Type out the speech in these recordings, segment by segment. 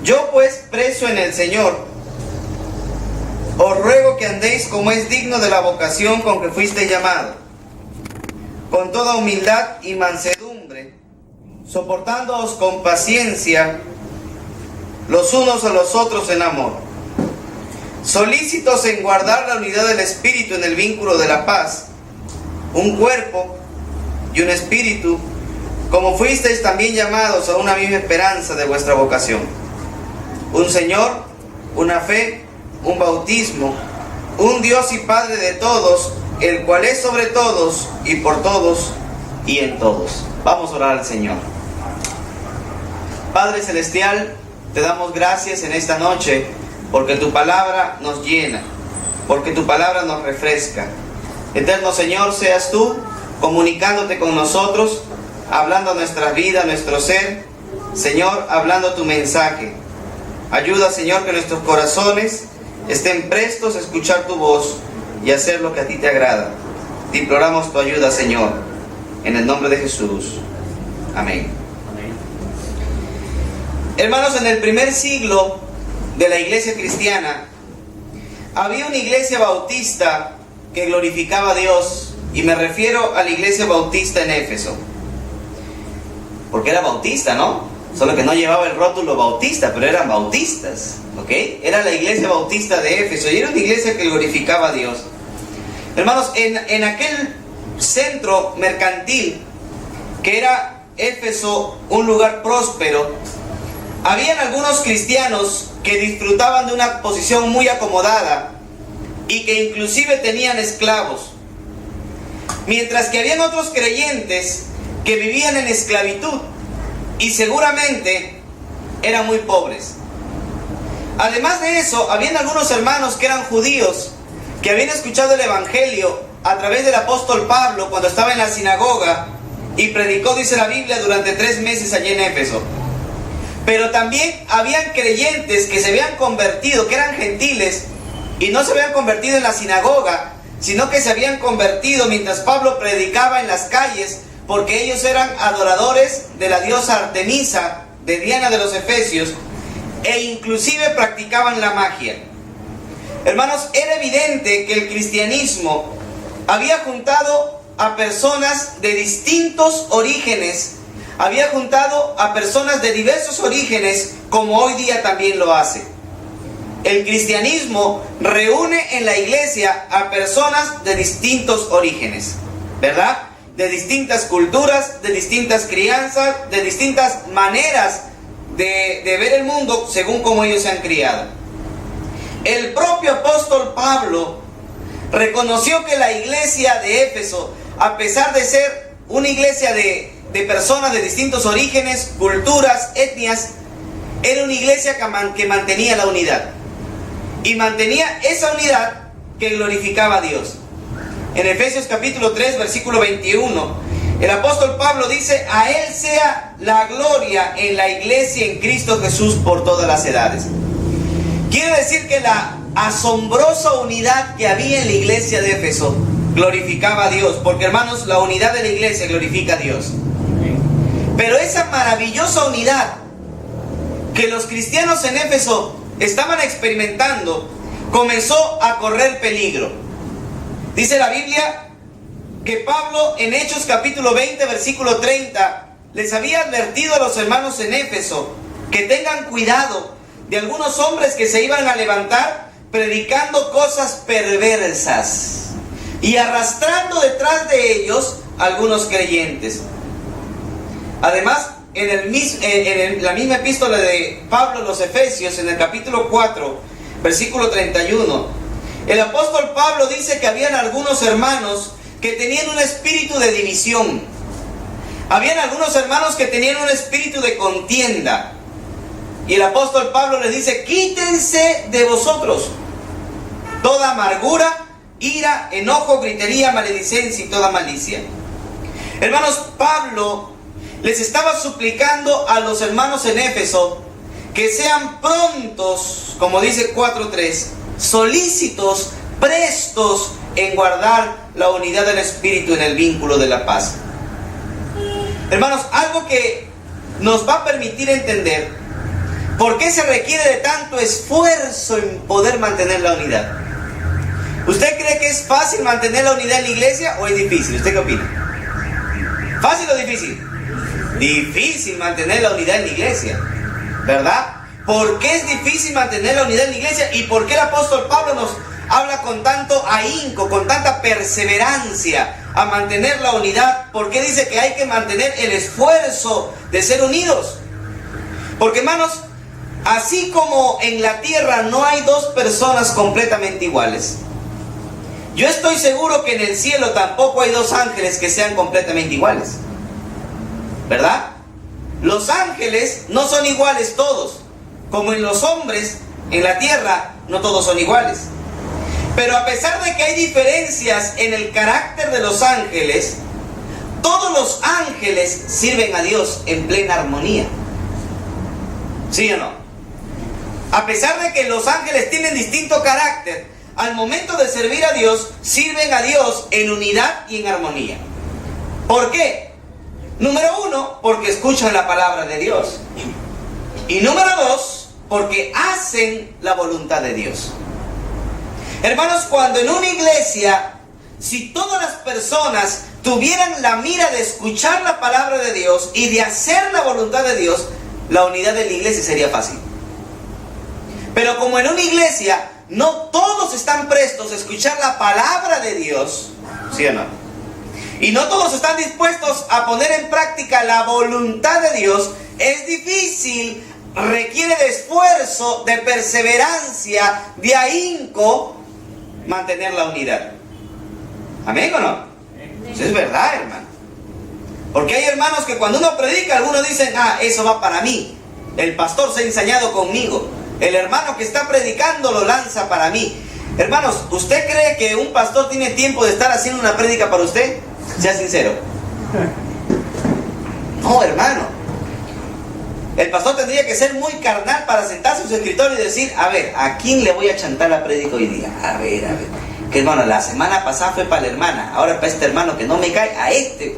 Yo pues, preso en el Señor, os ruego que andéis como es digno de la vocación con que fuisteis llamado, con toda humildad y mansedumbre, soportándoos con paciencia los unos a los otros en amor, solícitos en guardar la unidad del Espíritu en el vínculo de la paz, un cuerpo y un espíritu, como fuisteis también llamados a una misma esperanza de vuestra vocación, un Señor, una fe, un bautismo, un Dios y Padre de todos, el cual es sobre todos y por todos y en todos. Vamos a orar al Señor. Padre Celestial, te damos gracias en esta noche porque tu palabra nos llena, porque tu palabra nos refresca. Eterno Señor, seas tú comunicándote con nosotros, hablando a nuestra vida, a nuestro ser. Señor, hablando tu mensaje. Ayuda, Señor, que nuestros corazones estén prestos a escuchar tu voz y hacer lo que a ti te agrada. Te imploramos tu ayuda, Señor, en el nombre de Jesús. Amén. Amén. Hermanos, en el primer siglo de la iglesia cristiana, había una iglesia bautista que glorificaba a Dios, y me refiero a la iglesia bautista en Éfeso. Porque era bautista, ¿no? Solo que no llevaba el rótulo bautista, pero eran bautistas, ¿ok? Era la iglesia bautista de Éfeso, y era una iglesia que glorificaba a Dios. Hermanos, en aquel centro mercantil, que era Éfeso, un lugar próspero, habían algunos cristianos que disfrutaban de una posición muy acomodada, y que inclusive tenían esclavos. Mientras que habían otros creyentes que vivían en esclavitud, y seguramente eran muy pobres. Además de eso, habían algunos hermanos que eran judíos, que habían escuchado el Evangelio a través del apóstol Pablo cuando estaba en la sinagoga y predicó, dice la Biblia, durante 3 meses allí en Éfeso. Pero también habían creyentes que se habían convertido, que eran gentiles, y no se habían convertido en la sinagoga, sino que se habían convertido mientras Pablo predicaba en las calles, porque ellos eran adoradores de la diosa Artemisa, de Diana de los Efesios, e inclusive practicaban la magia. Hermanos, era evidente que el cristianismo había juntado a personas de distintos orígenes, había juntado a personas de diversos orígenes, como hoy día también lo hace. El cristianismo reúne en la iglesia a personas de distintos orígenes, ¿verdad? De distintas culturas, de distintas crianzas, de distintas maneras de ver el mundo según como ellos se han criado. El propio apóstol Pablo reconoció que la iglesia de Éfeso, a pesar de ser una iglesia de personas de distintos orígenes, culturas, etnias, era una iglesia que mantenía la unidad. Y mantenía esa unidad que glorificaba a Dios. En Efesios capítulo 3, versículo 21, el apóstol Pablo dice: a Él sea la gloria en la iglesia en Cristo Jesús por todas las edades. Quiere decir que la asombrosa unidad que había en la iglesia de Éfeso glorificaba a Dios, porque hermanos, la unidad de la iglesia glorifica a Dios. Pero esa maravillosa unidad que los cristianos en Éfeso estaban experimentando comenzó a correr peligro. Dice la Biblia que Pablo en Hechos capítulo 20 versículo 30 les había advertido a los hermanos en Éfeso que tengan cuidado de algunos hombres que se iban a levantar predicando cosas perversas y arrastrando detrás de ellos algunos creyentes. Además, en la misma epístola de Pablo a los Efesios, en el capítulo 4, versículo 31, el apóstol Pablo dice que habían algunos hermanos que tenían un espíritu de división. Habían algunos hermanos que tenían un espíritu de contienda. Y el apóstol Pablo les dice: quítense de vosotros toda amargura, ira, enojo, gritería, maledicencia y toda malicia. Hermanos, Pablo les estaba suplicando a los hermanos en Éfeso que sean prontos, como dice 4:3, solícitos, prestos en guardar la unidad del Espíritu en el vínculo de la paz. Hermanos, algo que nos va a permitir entender ¿Por qué se requiere de tanto esfuerzo en poder mantener la unidad? ¿Usted cree que es fácil mantener la unidad en la iglesia o es difícil? ¿Usted qué opina? ¿Fácil o difícil? Difícil mantener la unidad en la iglesia, ¿verdad? ¿Por qué es difícil mantener la unidad en la iglesia? ¿Y por qué el apóstol Pablo nos habla con tanto ahínco, con tanta perseverancia a mantener la unidad? ¿Por qué dice que hay que mantener el esfuerzo de ser unidos? Porque, hermanos, así como en la tierra no hay dos personas completamente iguales, yo estoy seguro que en el cielo tampoco hay dos ángeles que sean completamente iguales, ¿verdad? Los ángeles no son iguales todos, como en los hombres, en la tierra, no todos son iguales. Pero a pesar de que hay diferencias en el carácter de los ángeles, todos los ángeles sirven a Dios en plena armonía. ¿Sí o no? A pesar de que los ángeles tienen distinto carácter, al momento de servir a Dios, sirven a Dios en unidad y en armonía. ¿Por qué? Número uno, porque escuchan la palabra de Dios. Y número dos, porque hacen la voluntad de Dios. Hermanos, cuando en una iglesia, si todas las personas tuvieran la mira de escuchar la palabra de Dios y de hacer la voluntad de Dios, la unidad de la iglesia sería fácil. Pero como en una iglesia no todos están prestos a escuchar la palabra de Dios, ¿sí o no? Y no todos están dispuestos a poner en práctica la voluntad de Dios, es difícil, requiere de esfuerzo, de perseverancia, de ahínco, mantener la unidad. ¿Amén o no? Eso es verdad, hermano. Porque hay hermanos que cuando uno predica, algunos dicen, eso va para mí. El pastor se ha ensañado conmigo. El hermano que está predicando lo lanza para mí. Hermanos, ¿usted cree que un pastor tiene tiempo de estar haciendo una prédica para usted? Sea sincero. No, hermano. El pastor tendría que ser muy carnal para sentarse en su escritorio y decir, a ver, ¿a quién le voy a chantar la prédica hoy día? A ver. Que hermano, la semana pasada fue para la hermana, ahora para este hermano que no me cae, a este.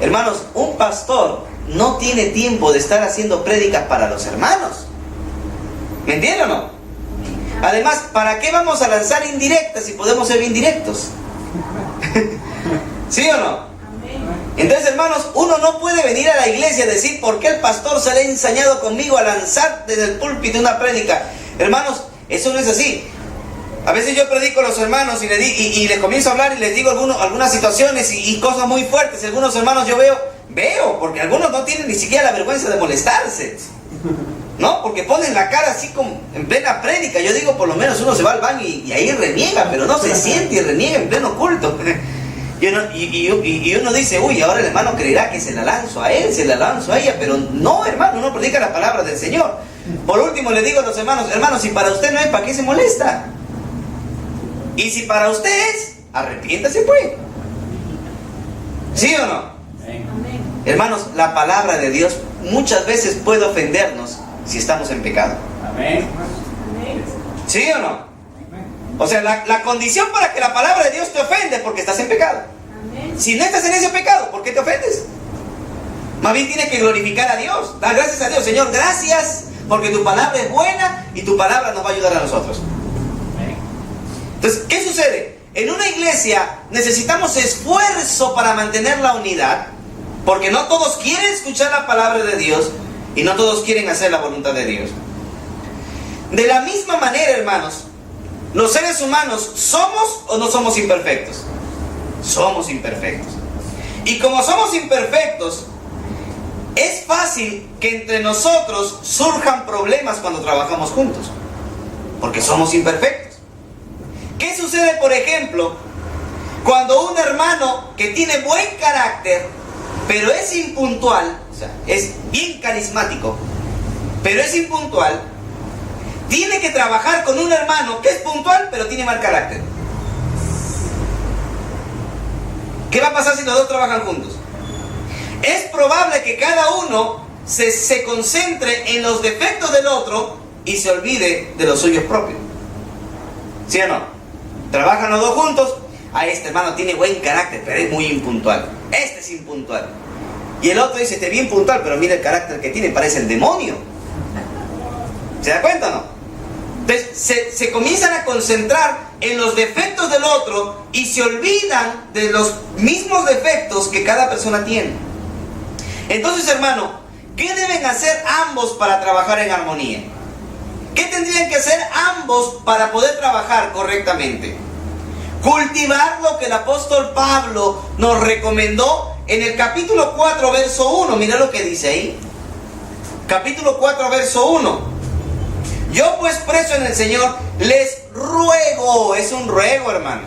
Hermanos, un pastor no tiene tiempo de estar haciendo prédicas para los hermanos. ¿Me entienden o no? Además, ¿para qué vamos a lanzar indirectas si podemos ser bien directos? ¿Sí o no? Entonces, hermanos, uno no puede venir a la iglesia y decir, ¿por qué el pastor se le ha ensañado conmigo a lanzar desde el púlpito una prédica? Hermanos, eso no es así. A veces yo predico a los hermanos y les comienzo a hablar y les digo algunas situaciones y cosas muy fuertes. Algunos hermanos yo veo, porque algunos no tienen ni siquiera la vergüenza de molestarse, ¿no? Porque ponen la cara así como en plena prédica. Yo digo, por lo menos uno se va al baño y ahí reniega, pero no se siente y reniega en pleno culto. Y uno dice, uy, ahora el hermano creerá que se la lanzo a él, se la lanzo a ella, pero no, hermano, uno predica la palabra del Señor. Por último le digo a los hermanos, si para usted no es, ¿para qué se molesta? Y si para usted es, arrepiéntase pues. ¿Sí o no? Amén. Hermanos, la palabra de Dios muchas veces puede ofendernos si estamos en pecado. Amén. ¿Sí o no? O sea, la condición para que la palabra de Dios te ofende es porque estás en pecado. Amén. Si no estás en ese pecado, ¿por qué te ofendes? Más bien tienes que glorificar a Dios. Dar gracias a Dios. Señor, gracias porque tu palabra es buena y tu palabra nos va a ayudar a nosotros. Entonces, ¿qué sucede? En una iglesia necesitamos esfuerzo para mantener la unidad, porque no todos quieren escuchar la palabra de Dios y no todos quieren hacer la voluntad de Dios. De la misma manera, hermanos, los seres humanos, ¿somos o no somos imperfectos? Somos imperfectos. Y como somos imperfectos, es fácil que entre nosotros surjan problemas cuando trabajamos juntos, porque somos imperfectos. ¿Qué sucede, por ejemplo, cuando un hermano que tiene buen carácter, pero es impuntual, o sea, es bien carismático, pero es impuntual, tiene que trabajar con un hermano que es puntual, pero tiene mal carácter? ¿Qué va a pasar si los dos trabajan juntos? Es probable que cada uno se concentre en los defectos del otro y se olvide de los suyos propios. ¿Sí o no? Trabajan los dos juntos. Este hermano tiene buen carácter, pero es muy impuntual. Este es impuntual. Y el otro dice, este bien puntual, pero mira el carácter que tiene, parece el demonio. ¿Se da cuenta o no? Entonces se comienzan a concentrar en los defectos del otro y se olvidan de los mismos defectos que cada persona tiene. Entonces, hermano, ¿qué deben hacer ambos para trabajar en armonía? ¿Qué tendrían que hacer ambos para poder trabajar correctamente? Cultivar lo que el apóstol Pablo nos recomendó en el capítulo 4, verso 1. Mira lo que dice ahí. Capítulo 4, verso 1. Yo pues preso en el Señor, les ruego. Es un ruego, hermano,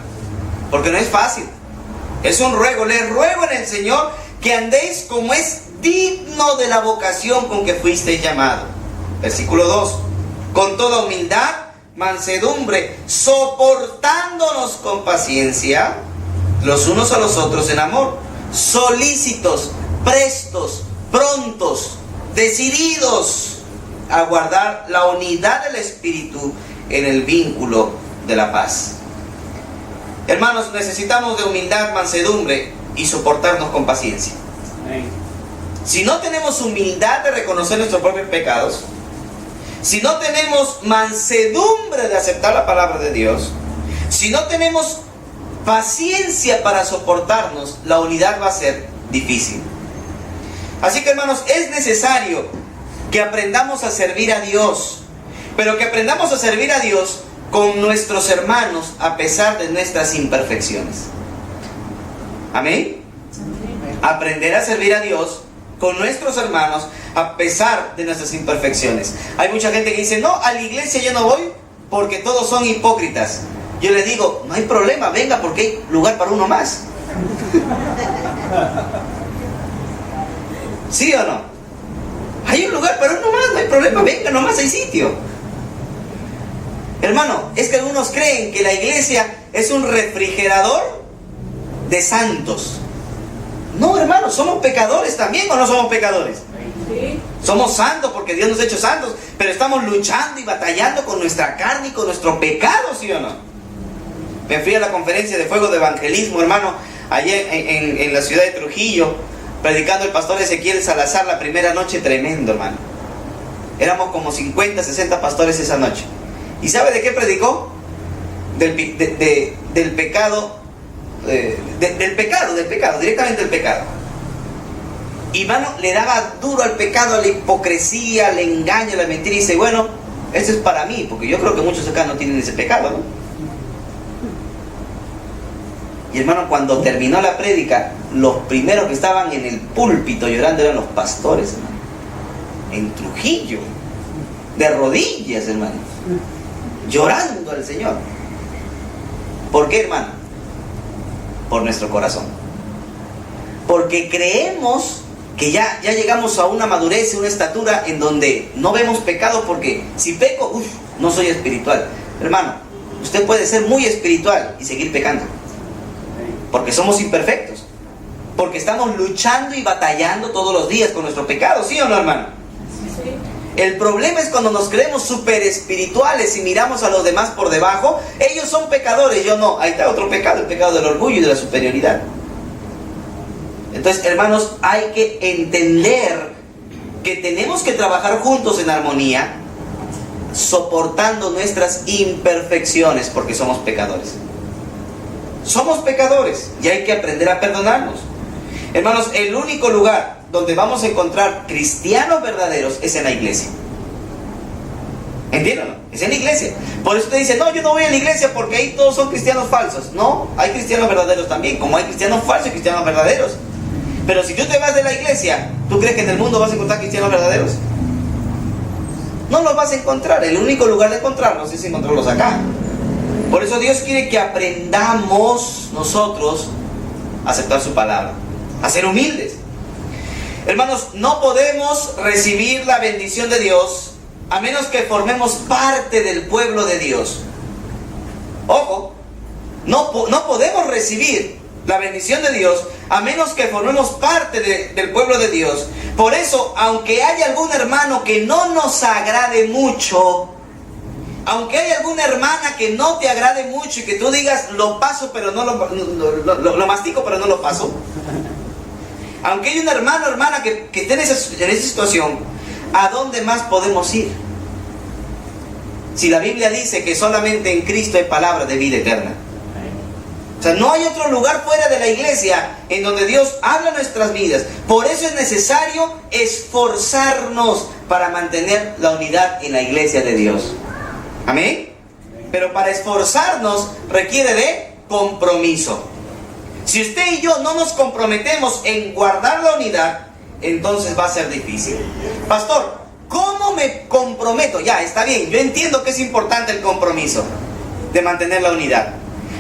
porque no es fácil. Es un ruego. Les ruego en el Señor que andéis como es digno de la vocación con que fuisteis llamado. Versículo 2. Con toda humildad, mansedumbre, soportándonos con paciencia los unos a los otros en amor, solícitos, prestos, prontos, decididos a guardar la unidad del Espíritu en el vínculo de la paz. Hermanos, necesitamos de humildad, mansedumbre y soportarnos con paciencia. Si no tenemos humildad de reconocer nuestros propios pecados, si no tenemos mansedumbre de aceptar la palabra de Dios, si no tenemos paciencia para soportarnos, la unidad va a ser difícil. Así que, hermanos, es necesario que aprendamos a servir a Dios, pero que aprendamos a servir a Dios con nuestros hermanos a pesar de nuestras imperfecciones. ¿Amén? Aprender a servir a Dios con nuestros hermanos a pesar de nuestras imperfecciones. Hay mucha gente que dice, no, a la iglesia yo no voy porque todos son hipócritas. Yo les digo, no hay problema, venga, porque hay lugar para uno más. ¿Sí o no? Hay un lugar para uno más, no hay problema, venga, nomás hay sitio. Hermano, es que algunos creen que la iglesia es un refrigerador de santos. No, hermano, somos pecadores también, ¿o no somos pecadores? Sí. Somos santos porque Dios nos ha hecho santos, pero estamos luchando y batallando con nuestra carne y con nuestro pecado, ¿sí o no? Me fui a la conferencia de fuego de evangelismo, hermano, allá en la ciudad de Trujillo, predicando el pastor Ezequiel Salazar la primera noche. Tremendo, hermano. Éramos como 50, 60 pastores esa noche. ¿Y sabe de qué predicó? Del pecado, del pecado, directamente del pecado. Y, hermano, le daba duro al pecado, a la hipocresía, al engaño, a la mentira. Y dice, bueno, esto es para mí, porque yo creo que muchos acá no tienen ese pecado, ¿no? Y, hermano, cuando terminó la prédica, los primeros que estaban en el púlpito llorando eran los pastores, hermano. En Trujillo, de rodillas, hermano, llorando al Señor. ¿Por qué, hermano? Por nuestro corazón. Porque creemos que ya llegamos a una madurez, a una estatura en donde no vemos pecado, porque si peco, no soy espiritual. Hermano, usted puede ser muy espiritual y seguir pecando. Porque somos imperfectos. Porque estamos luchando y batallando todos los días con nuestro pecado, ¿sí o no, hermano? Sí. El problema es cuando nos creemos súper espirituales y miramos a los demás por debajo. Ellos son pecadores, yo no. Ahí está otro pecado, el pecado del orgullo y de la superioridad. Entonces, hermanos, hay que entender que tenemos que trabajar juntos en armonía, soportando nuestras imperfecciones, porque somos pecadores. Somos pecadores y hay que aprender a perdonarnos. Hermanos, el único lugar donde vamos a encontrar cristianos verdaderos es en la iglesia. ¿Entienden? Es en la iglesia. Por eso usted dice, no, yo no voy a la iglesia porque ahí todos son cristianos falsos. No, hay cristianos verdaderos también, como hay cristianos falsos y cristianos verdaderos. Pero si tú te vas de la iglesia, ¿tú crees que en el mundo vas a encontrar cristianos verdaderos? No los vas a encontrar. El único lugar de encontrarlos es encontrarlos acá. Por eso Dios quiere que aprendamos nosotros a aceptar su palabra, a ser humildes. Hermanos, no podemos recibir la bendición de Dios a menos que formemos parte del pueblo de Dios. Ojo, no podemos recibir la bendición de Dios a menos que formemos parte del pueblo de Dios. Por eso, aunque haya algún hermano que no nos agrade mucho, aunque haya alguna hermana que no te agrade mucho y que tú digas, lo paso pero no lo mastico pero no lo paso, Aunque hay un hermano o hermana que esté en esa situación, ¿a dónde más podemos ir? Si la Biblia dice que solamente en Cristo hay palabra de vida eterna. O sea, no hay otro lugar fuera de la iglesia en donde Dios habla nuestras vidas. Por eso es necesario esforzarnos para mantener la unidad en la iglesia de Dios. ¿Amén? Pero para esforzarnos requiere de compromiso. Si usted y yo no nos comprometemos en guardar la unidad, entonces va a ser difícil. Pastor, ¿cómo me comprometo? Ya, está bien, yo entiendo que es importante el compromiso de mantener la unidad.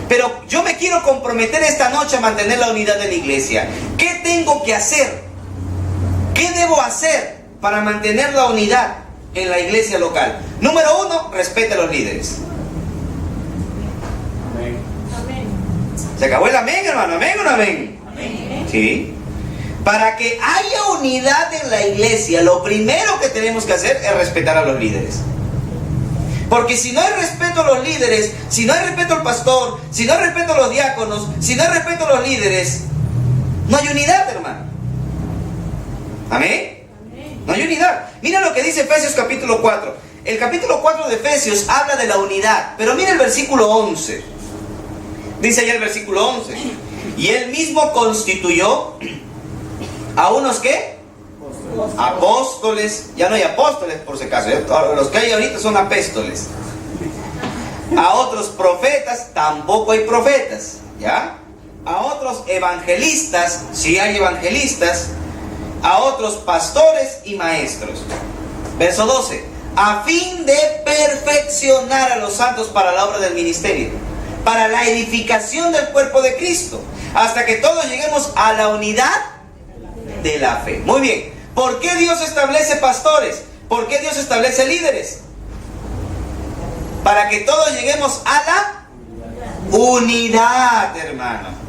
Pero yo me quiero comprometer esta noche a mantener la unidad de la iglesia. ¿Qué tengo que hacer? ¿Qué debo hacer para mantener la unidad en la iglesia local? Número 1, respete a los líderes. Amén. ¿Se acabó el amén, hermano? ¿Amén o no amén? Amén. Sí. Para que haya unidad en la iglesia, lo primero que tenemos que hacer es respetar a los líderes. Porque si no hay respeto a los líderes, si no hay respeto al pastor, si no hay respeto a los diáconos, si no hay respeto a los líderes, no hay unidad, hermano. ¿Amén? No hay unidad. Mira lo que dice Efesios capítulo 4. El capítulo 4 de Efesios habla de la unidad. Pero mira el versículo 11. Dice allá el versículo 11. Y él mismo constituyó a unos ¿qué? Apóstoles. Ya no hay apóstoles por si acaso. Los que hay ahorita son apéstoles. A otros profetas. Tampoco hay profetas. ¿Ya? A otros evangelistas. Si hay evangelistas. A otros pastores y maestros. Verso 12. A fin de perfeccionar a los santos para la obra del ministerio, para la edificación del cuerpo de Cristo, hasta que todos lleguemos a la unidad de la fe. Muy bien. ¿Por qué Dios establece pastores? ¿Por qué Dios establece líderes? Para que todos lleguemos a la unidad, hermano.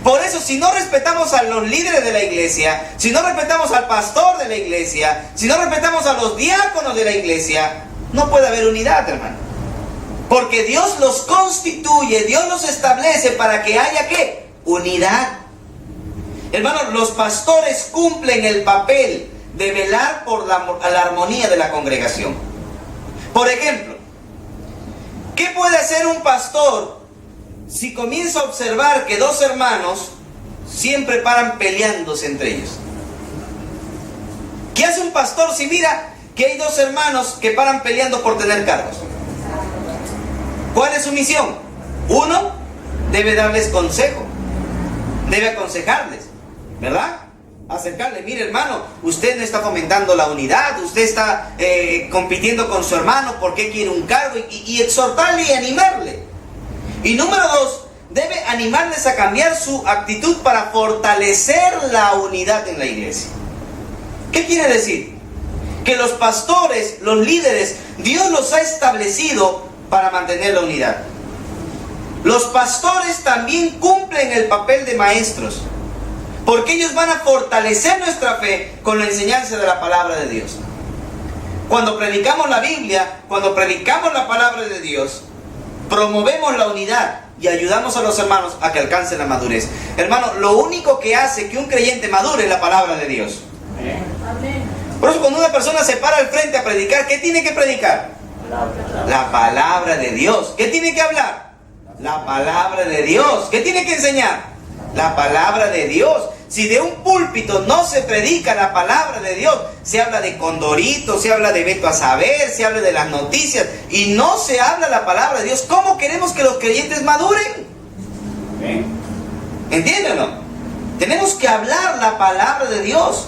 Por eso, si no respetamos a los líderes de la iglesia, si no respetamos al pastor de la iglesia, si no respetamos a los diáconos de la iglesia, no puede haber unidad, hermano. Porque Dios los constituye, Dios los establece para que haya ¿qué? Unidad. Hermanos, los pastores cumplen el papel de velar por la armonía de la congregación. Por ejemplo, ¿qué puede hacer un pastor si comienza a observar que dos hermanos siempre paran peleándose entre ellos? ¿Qué hace un pastor si mira que hay dos hermanos que paran peleando por tener cargos? ¿Cuál es su misión? Uno, debe darles consejo, debe aconsejarles, ¿verdad? Acercarle, mire hermano, usted no está fomentando la unidad, usted está compitiendo con su hermano porque quiere un cargo, y exhortarle y animarle. Y número 2, debe animarles a cambiar su actitud para fortalecer la unidad en la iglesia. ¿Qué quiere decir? Que los pastores, los líderes, Dios los ha establecido para mantener la unidad. Los pastores también cumplen el papel de maestros, porque ellos van a fortalecer nuestra fe con la enseñanza de la palabra de Dios. Cuando predicamos la Biblia, cuando predicamos la palabra de Dios, promovemos la unidad y ayudamos a los hermanos a que alcancen la madurez. Hermano, lo único que hace que un creyente madure es la palabra de Dios. Amén. Por eso cuando una persona se para al frente a predicar, ¿qué tiene que predicar? La palabra de Dios. ¿Qué tiene que hablar? La palabra de Dios. ¿Qué tiene que enseñar? La palabra de Dios. Si de un púlpito no se predica la palabra de Dios, se habla de Condorito, se habla de Beto a saber, se habla de las noticias, y no se habla la palabra de Dios, ¿cómo queremos que los creyentes maduren? ¿Entienden o no? Tenemos que hablar la palabra de Dios.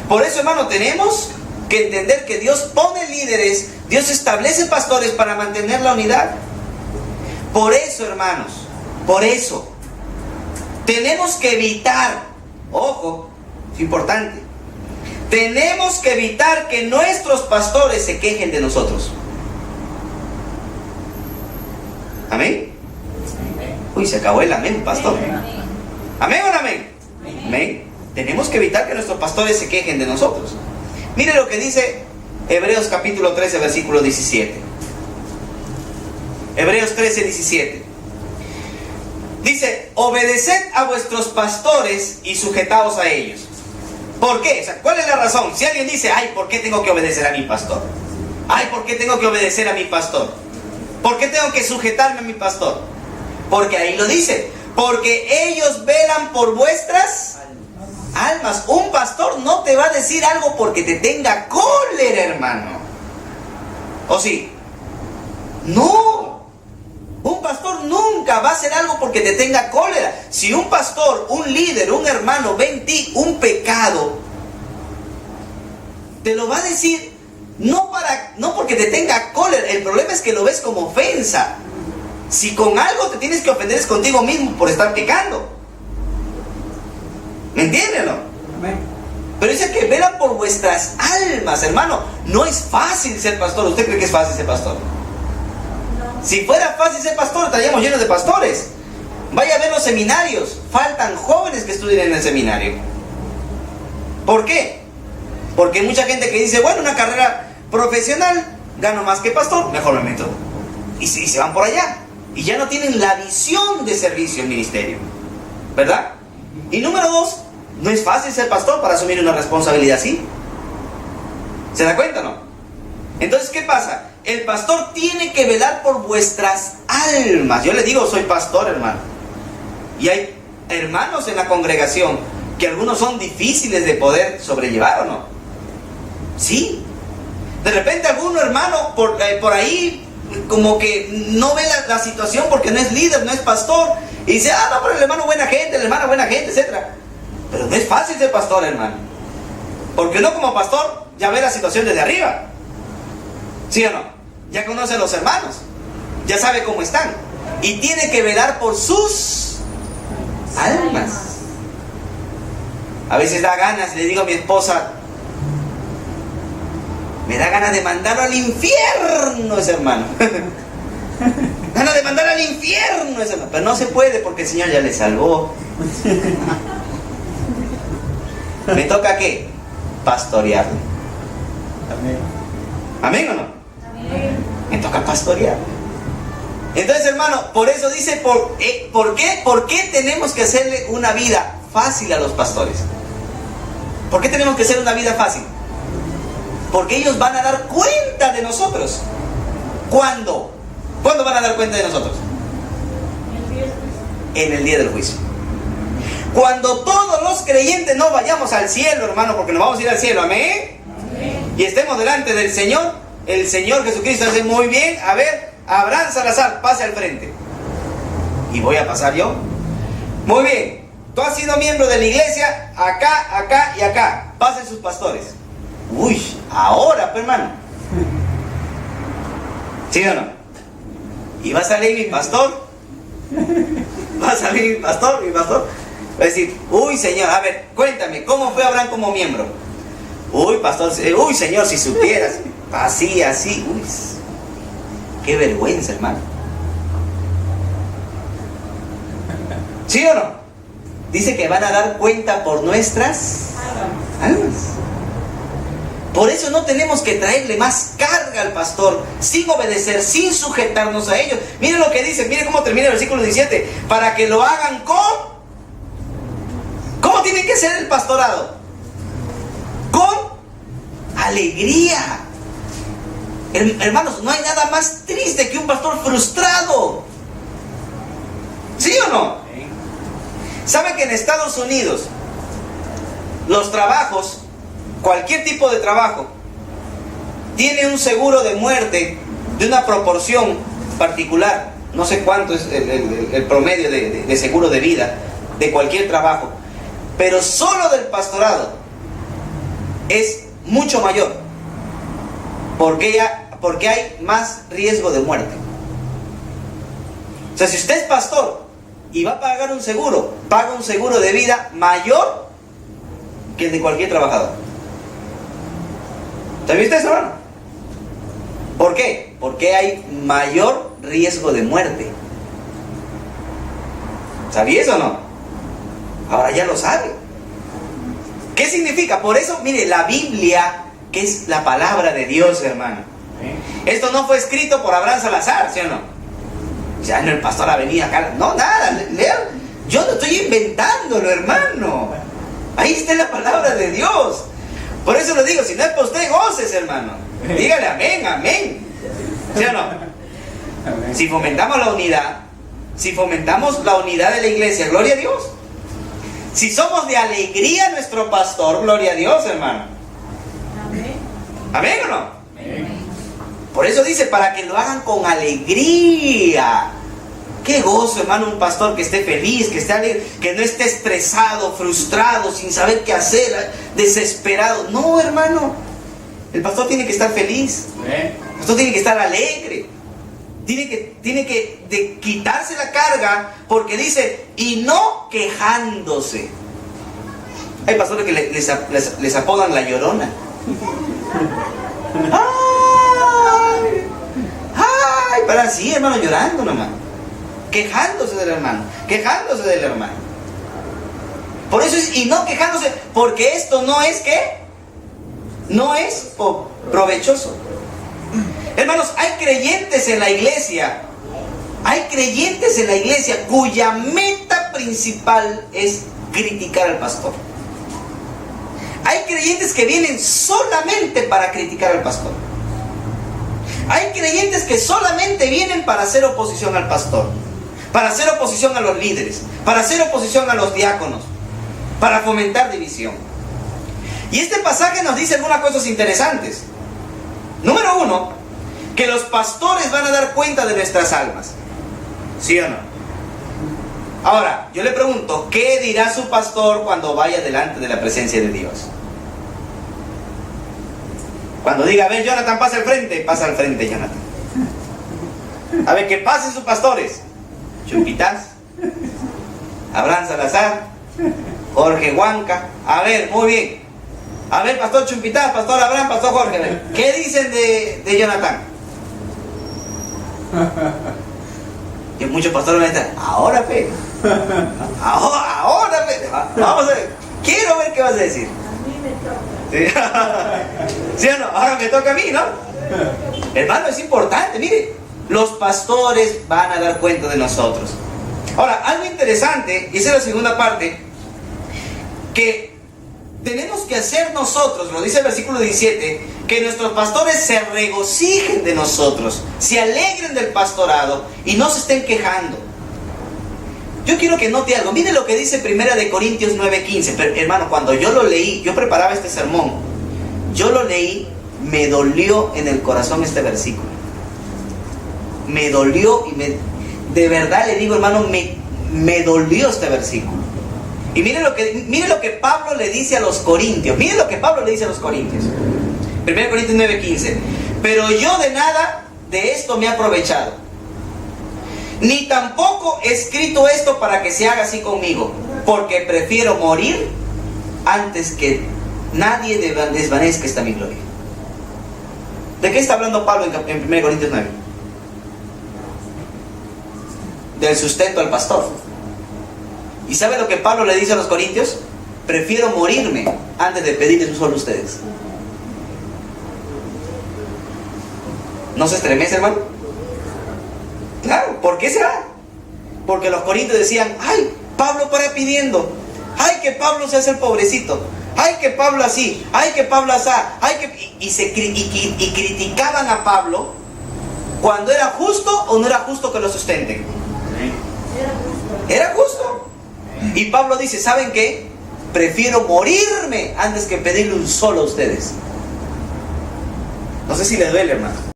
Por eso, hermano, tenemos que entender que Dios pone líderes, Dios establece pastores para mantener la unidad. Por eso, hermanos, por eso tenemos que evitar, ojo, es importante, tenemos que evitar que nuestros pastores se quejen de nosotros. ¿Amén? Uy, se acabó el amén, pastor. ¿Amén o no amén? Amén. Tenemos que evitar que nuestros pastores se quejen de nosotros. Mire lo que dice Hebreos capítulo 13, versículo 17. Hebreos 13, 17. Dice, obedeced a vuestros pastores y sujetaos a ellos. ¿Por qué? O sea, ¿cuál es la razón? Si alguien dice, ay, ¿por qué tengo que obedecer a mi pastor? Ay, ¿por qué tengo que obedecer a mi pastor? ¿Por qué tengo que sujetarme a mi pastor? Porque ahí lo dice. Porque ellos velan por vuestras almas. Un pastor no te va a decir algo porque te tenga cólera, hermano. ¿O sí? No. Un pastor nunca va a hacer algo porque te tenga cólera. Si un pastor, un líder, un hermano ve en ti un pecado, te lo va a decir no porque te tenga cólera. El problema es que lo ves como ofensa. Si con algo te tienes que ofender es contigo mismo por estar pecando. ¿Me entienden, no? Amén. Pero dice que velan por vuestras almas, hermano. No es fácil ser pastor. ¿Usted cree que es fácil ser pastor? Si fuera fácil ser pastor, estaríamos llenos de pastores. Vaya a ver los seminarios. Faltan jóvenes que estudien en el seminario. ¿Por qué? Porque hay mucha gente que dice, bueno, una carrera profesional, gano más que pastor, mejor me meto. Y se van por allá. Y ya no tienen la visión de servicio en ministerio. ¿Verdad? Y número 2, no es fácil ser pastor para asumir una responsabilidad así. ¿Se da cuenta o no? Entonces, ¿qué pasa? El pastor tiene que velar por vuestras almas. Yo le digo, soy pastor, hermano. Y hay hermanos en la congregación que algunos son difíciles de poder sobrellevar, ¿o no? Sí. De repente algún hermano por ahí como que no ve la situación porque no es líder, no es pastor. Y dice, no, pero el hermano buena gente, el hermano buena gente, etc. Pero no es fácil ser pastor, hermano. Porque uno como pastor ya ve la situación desde arriba. ¿Sí o no? Ya conoce a los hermanos. Ya sabe cómo están. Y tiene que velar por sus almas. A veces da ganas, le digo a mi esposa, me da ganas de mandarlo al infierno ese hermano. Ganas de mandar al infierno ese hermano. Pero no se puede porque el Señor ya le salvó. ¿Me toca qué? Pastorearlo. Amén. ¿Amén o no? Amén. Me toca pastorear. Entonces, hermano, por eso dice, ¿por qué tenemos que hacerle una vida fácil a los pastores? ¿Por qué tenemos que hacer una vida fácil? Porque ellos van a dar cuenta de nosotros. ¿Cuándo? ¿Cuándo van a dar cuenta de nosotros? En el día del juicio. Cuando todos los creyentes no vayamos al cielo, hermano, porque nos vamos a ir al cielo, ¿amén? Amén. Y estemos delante del Señor, el Señor Jesucristo hace muy bien. A ver, Abraham Salazar, pase al frente. ¿Y voy a pasar yo? Muy bien. Tú has sido miembro de la iglesia, acá, acá y acá. Pasen sus pastores. Uy, ahora, pues, hermano. ¿Sí o no? Y va a salir mi pastor. Va a salir mi pastor. Va a decir, uy, Señor, a ver, cuéntame, ¿cómo fue Abraham como miembro? Uy, pastor, uy, Señor, si supieras. Así, uy. Qué vergüenza, hermano. ¿Sí o no? Dice que van a dar cuenta por nuestras almas. Por eso no tenemos que traerle más carga al pastor, sin obedecer, sin sujetarnos a ellos. Miren lo que dice, miren cómo termina el versículo 17. Para que lo hagan con... ¿Cómo tiene que ser el pastorado? Con alegría. Hermanos, no hay nada más triste que un pastor frustrado. ¿Sí o no? ¿Saben que en Estados Unidos los trabajos, cualquier tipo de trabajo, tiene un seguro de muerte de una proporción particular? No sé cuánto es el promedio de seguro de vida de cualquier trabajo, pero solo del pastorado es mucho mayor, porque hay más riesgo de muerte. O sea, si usted es pastor y va a pagar un seguro, paga un seguro de vida mayor que el de cualquier trabajador. ¿Sabía usted eso, hermano? ¿Por qué? Porque hay mayor riesgo de muerte. ¿Sabía eso o no? Ahora ya lo sabe. ¿Qué significa? Por eso, mire, la Biblia, que es la palabra de Dios, hermano. Esto no fue escrito por Abraham Salazar, ¿sí o no? Ya no, el pastor ha venido acá. No, nada, lean. Yo no estoy inventándolo, hermano. Ahí está la palabra de Dios. Por eso lo digo, si no es para usted, goces, hermano. Dígale amén, amén. ¿Sí o no? Amén. Si fomentamos la unidad, si fomentamos la unidad de la iglesia, gloria a Dios. Si somos de alegría nuestro pastor, gloria a Dios, hermano. Amén. ¿Amén o no? Amén. Por eso dice, para que lo hagan con alegría. Qué gozo, hermano, un pastor que esté feliz, que esté alegre, que no esté estresado, frustrado, sin saber qué hacer, desesperado. No, hermano. El pastor tiene que estar feliz. Amén. El pastor tiene que estar alegre. Tiene que quitarse la carga, porque dice, y no quejándose. Hay pastores que les apodan la llorona. ¡Ay! ¡Ay! Para así, hermano, llorando nomás. Quejándose del hermano. Quejándose del hermano. Por eso es, y no quejándose, porque esto no es ¿qué? No es provechoso. Hermanos, hay creyentes en la iglesia. Hay creyentes en la iglesia cuya meta principal es criticar al pastor. Hay creyentes que vienen solamente para criticar al pastor. Hay creyentes que solamente vienen para hacer oposición al pastor, para hacer oposición a los líderes, para hacer oposición a los diáconos, para fomentar división. Y este pasaje nos dice algunas cosas interesantes. Número uno, que los pastores van a dar cuenta de nuestras almas. ¿Sí o no? Ahora, yo le pregunto, ¿qué dirá su pastor cuando vaya delante de la presencia de Dios? Cuando diga, a ver, Jonathan, pasa al frente, Jonathan. A ver, que pasen sus pastores. Chumpitaz, Abraham Salazar, Jorge Huanca. A ver, muy bien. A ver, pastor Chumpitaz, pastor Abraham, pastor Jorge. A ver, ¿qué dicen de Jonathan? Y muchos pastores van a estar, ahora pe. Ahora pe. Vamos a ver. Quiero ver qué vas a decir. A mí me toca. ¿Sí? ¿Sí o no? Ahora me toca a mí, ¿no? Hermano, es importante, mire. Los pastores van a dar cuenta de nosotros. Ahora, algo interesante, y esa es la segunda parte, que tenemos que hacer nosotros, lo dice el versículo 17, que nuestros pastores se regocijen de nosotros, se alegren del pastorado y no se estén quejando. Yo quiero que note algo. Mire lo que dice 1 Corintios 9:15. Pero, hermano, cuando yo lo leí, yo preparaba este sermón, yo lo leí, me dolió en el corazón este versículo. Me dolió y de verdad le digo, hermano, me dolió este versículo. Y mire lo que Pablo le dice a los corintios. Mire lo que Pablo le dice a los corintios. 1 Corintios 9:15. Pero yo de nada de esto me he aprovechado, ni tampoco he escrito esto para que se haga así conmigo, porque prefiero morir antes que nadie desvanezca esta mi gloria. ¿De qué está hablando Pablo en 1 Corintios 9? Del sustento al pastor. ¿Y sabe lo que Pablo le dice a los corintios? Prefiero morirme antes de pedirles un solo a ustedes. ¿No se estremece, hermano? Claro, ¿por qué será? Porque los corintios decían, ay, Pablo para pidiendo, ay, que Pablo se hace el pobrecito, ay, que Pablo así, ay, que Pablo así, ay, que... Y criticaban a Pablo cuando era justo o no era justo que lo sustenten. Era justo. Y Pablo dice, ¿saben qué? Prefiero morirme antes que pedirle un solo a ustedes. No sé si les duele, hermano.